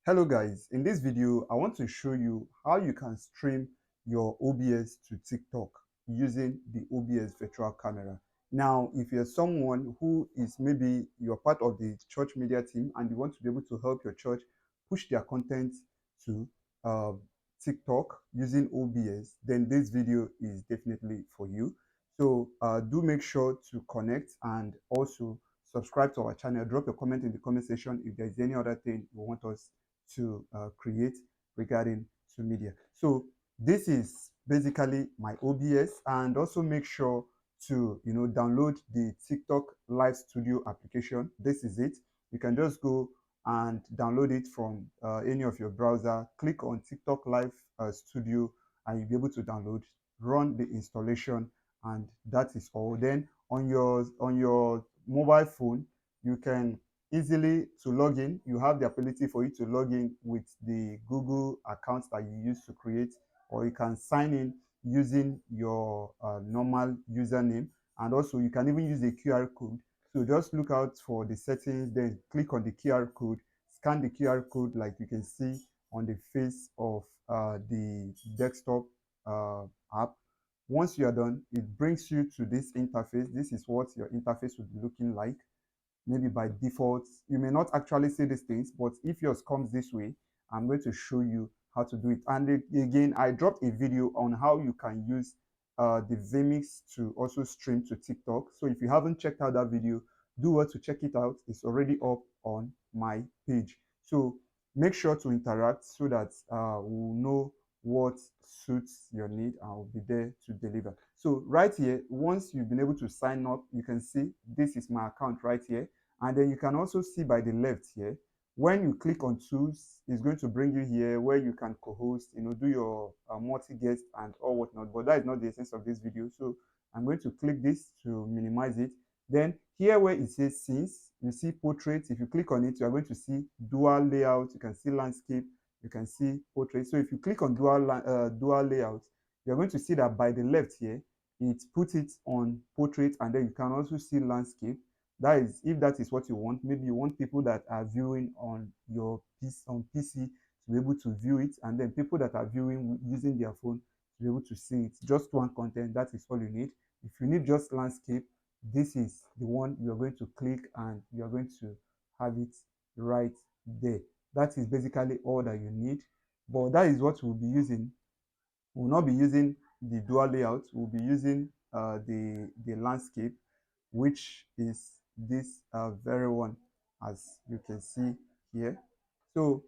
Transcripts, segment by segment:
Hello guys, in this video I want to show you how you can stream your OBS to TikTok using the OBS virtual camera. Now if you're someone who is maybe you're part of the church media team and you want to be able to help your church push their content to uh, TikTok using OBS, then this video is definitely for you. So do make sure to connect and also subscribe to our channel. Drop a comment in the comment section if there's any other thing you want us to create regarding to media. So this is basically my OBS, and also make sure to download the TikTok Live Studio application. This is it. You can just go and download it from any of your browser. Click on TikTok Live Studio, and you'll be able to download, run the installation, and that is all. Then on your mobile phone, you can easily to log in. You have the ability for you to log in with the Google account that you use to create, or you can sign in using your normal username, and also you can even use a QR code. So just look out for the settings, then click on the QR code, scan the QR code like you can see on the face of the desktop app. Once you are done, it brings you to this interface. This is what your interface would be looking like. Maybe by default, you may not actually see these things, but if yours comes this way, I'm going to show you how to do it. And again, I dropped a video on how you can use the vmix to also stream to TikTok. So if you haven't checked out that video, do well to check it out. It's already up on my page. So make sure to interact so that we'll know what suits your need, and I'll be there to deliver. So right here, once you've been able to sign up, you can see this is my account right here. And then you can also see by the left here, when you click on tools, it's going to bring you here where you can co-host, do your multi-guest and all whatnot. But that is not the essence of this video. So I'm going to click this to minimize it. Then here where it says scenes, you see portraits. If you click on it, you are going to see dual layout. You can see landscape. You can see portrait. So if you click on dual layout, you're going to see that by the left here, it puts it on portrait, and then you can also see landscape. That is, if that is what you want. Maybe you want people that are viewing on your PC to be able to view it, and then people that are viewing using their phone to be able to see it. Just one content, that is all you need. If you need just landscape, this is the one you're going to click, and you're going to have it right there. That is basically all that you need. But that is what we'll be using. We'll not be using the dual layout. We'll be using the landscape, which is this very one, as you can see here. So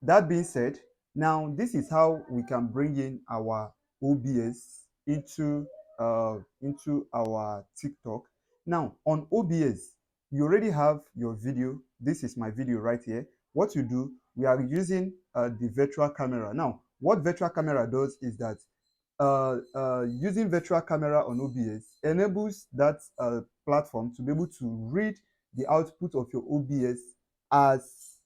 that being said, now this is how we can bring in our OBS into our TikTok. Now on OBS, you already have your video. This is my video right here. What you do, we are using the virtual camera. Now what virtual camera does is that using virtual camera on OBS enables that platform to be able to read the output of your OBS as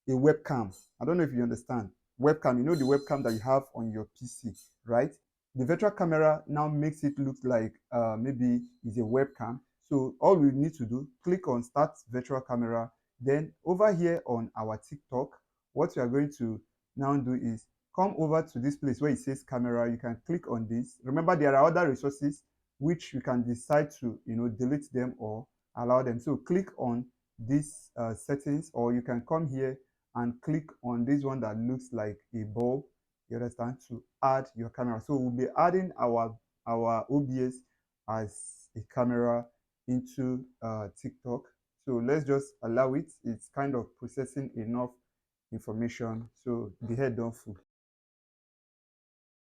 a webcam. I don't know if you understand. Webcam, the webcam that you have on your PC, right? The virtual camera now makes it look like maybe it's a webcam. So all we need to do, click on Start Virtual Camera. Then over here on our TikTok, what we are going to now do is come over to this place where it says camera. You can click on this. Remember, there are other resources which you can decide to delete them or allow them. So click on these settings, or you can come here and click on this one that looks like a bulb, you understand, to add your camera. So we'll be adding our OBS as a camera into TikTok. So let's just allow it. It's kind of processing enough information, so the head don't full.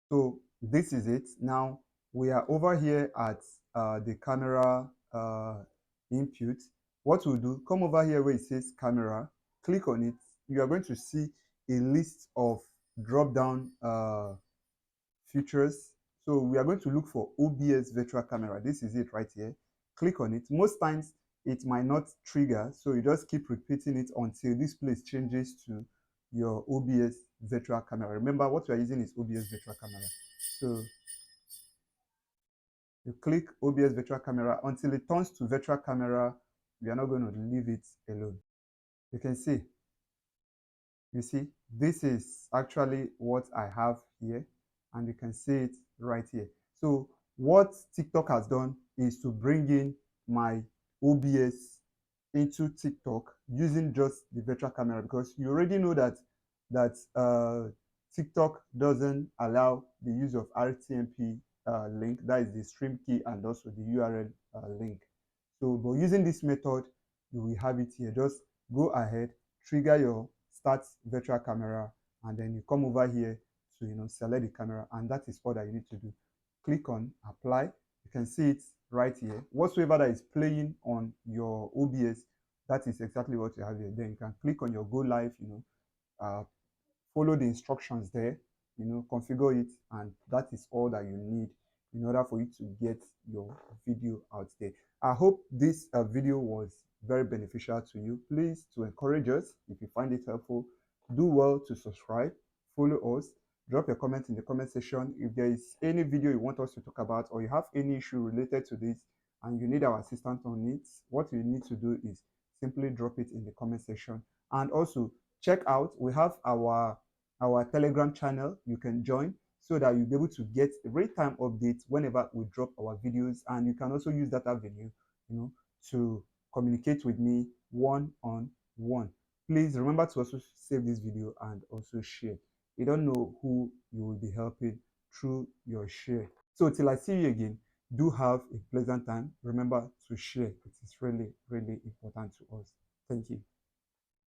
So this is it. Now we are over here at the camera input. What we'll do, come over here where it says camera, click on it. You are going to see a list of drop down features. So we are going to look for OBS virtual camera. This is it right here. Click on it. Most times it might not trigger, so you just keep repeating it until this place changes to your OBS virtual camera. Remember, what we are using is OBS virtual camera. So you click OBS virtual camera until it turns to virtual camera. We are not going to leave it alone. You can see You see, this is actually what I have here, and you can see it right here. So what TikTok has done is to bring in my OBS into TikTok using just the virtual camera, because you already know that TikTok doesn't allow the use of RTMP link, that is the stream key, and also the URL link. So, but using this method, you will have it here. Just go ahead, trigger your start virtual camera, and then you come over here to select the camera, and that is all that you need to do. Click on apply. You can see it right here. Whatsoever that is playing on your OBS, that is exactly what you have here. Then you can click on your go live, follow the instructions there, configure it, and that is all that you need in order for you to get your video out there. I hope this video was very beneficial to you. Please, to encourage us, if you find it helpful, do well to subscribe, follow us, drop your comment in the comment section. If there is any video you want us to talk about, or you have any issue related to this and you need our assistance on it, what you need to do is simply drop it in the comment section. And also check out, we have our Telegram channel. You can join so that you'll be able to get real-time updates whenever we drop our videos, and you can also use that avenue to communicate with me one-on-one. Please remember to also save this video and also share. You don't know who you will be helping through your share. So till I see you again, do have a pleasant time. Remember to share. It is really, really important to us. Thank you.